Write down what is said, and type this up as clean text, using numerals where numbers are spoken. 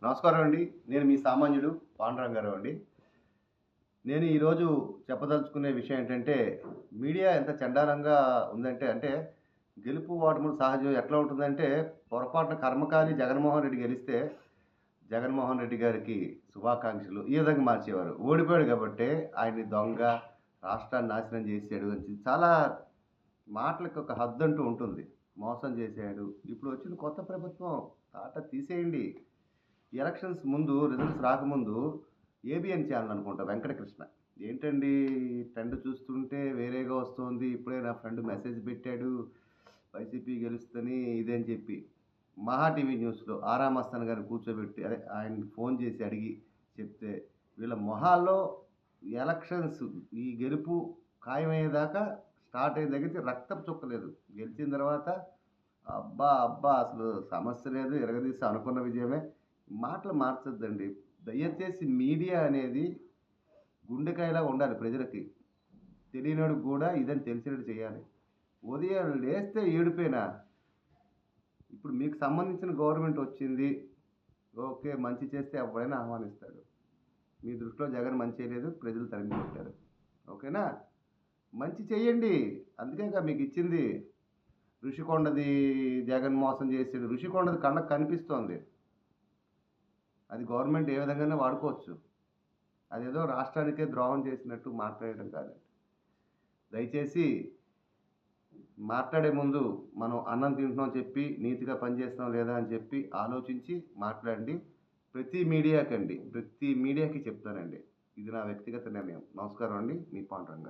నమస్కారం అండి. నేను మీ సామాన్యుడు పాండురంగారావు అండి. నేను ఈరోజు చెప్పదలుచుకునే విషయం ఏంటంటే, మీడియా ఎంత చండాలంగా ఉందంటే, గెలుపు ఓటములు సహజం. ఎట్లా ఉంటుందంటే, పొరపాటున కర్మకాలి జగన్మోహన్ రెడ్డి గెలిస్తే, జగన్మోహన్ రెడ్డి గారికి శుభాకాంక్షలు ఈ విధంగా మార్చేవారు. ఓడిపోయాడు కాబట్టే ఆయన్ని దొంగ, రాష్ట్రాన్ని నాశనం చేసాడు అని చాలా మాటలకి ఒక హద్దంటూ ఉంటుంది. మోసం చేసాడు. ఇప్పుడు వచ్చిన కొత్త ప్రభుత్వం తాట తీసేయండి. ఎలక్షన్స్ ముందు రిజల్ట్స్ రాకముందు ఏబిఎన్ ఛానల్ అనుకుంటా వెంకటకృష్ణ. ఏంటండి ట్రెండ్ చూస్తుంటే వేరేగా వస్తోంది. ఇప్పుడే నా ఫ్రెండ్ మెసేజ్ పెట్టాడు. వైసీపీ గెలుస్తదని ఇదని చెప్పి. మహా టీవీ న్యూస్‌లో ఆరా మస్తాన్ గారిని కూర్చోబెట్టి ఆయనకి ఫోన్ చేసి అడిగి చెప్తే వీళ్ళ మొహాల్లో ఎలక్షన్స్ ఈ గెలుపు ఖాయమయ్యేదాకా స్టార్ట్ అయిన దగ్గర నుంచి రక్తపు చుక్క లేదు. గెలిచిన తర్వాత అబ్బా! అబ్బా! అసలు సమస్య లేదు. ఇరగదీసి అనుకున్న విజయమే. మాటలు మార్చొద్దండి. దయచేసి మీడియా అనేది గుండెకాయలా ఉండాలి ప్రజలకి. తెలియనోడికి గూడా ఇదని తెలిసేటట్టు చేయాలి. ఉదయం లేస్తే ఏడుపేనా? ఇప్పుడు మీకు సంబంధించిన గవర్నమెంట్ వచ్చింది. ఓకే. మంచి చేస్తే ఎవడైనా ఆహ్వానిస్తాడు. మీ దృష్టిలో జగన్ మంచి చేయలేదు. ప్రజలు తరిమి కొట్టారు. ఓకేనా? మంచి చెయ్యండి. అందుకేగా మీకిచ్చింది. ఋషికొండది జగన్ మోసం చేసాడు. ఋషికొండది కళ్ళకి కనిపిస్తోంది. అది గవర్నమెంట్ ఏ విధంగానే వాడుకోవచ్చు. అదేదో రాష్ట్రానికే ద్రోహం చేసినట్టు మాట్లాడడం కాదండి. దయచేసి మాట్లాడే ముందు మనం అన్నం తింటున్నాం చెప్పి, నీతిగా పనిచేస్తున్నాం లేదా అని చెప్పి ఆలోచించి మాట్లాడండి. ప్రతి మీడియాకి చెప్తానండి. ఇది నా వ్యక్తిగత నిర్ణయం. నమస్కారం అండి. మీ పాండురంగ.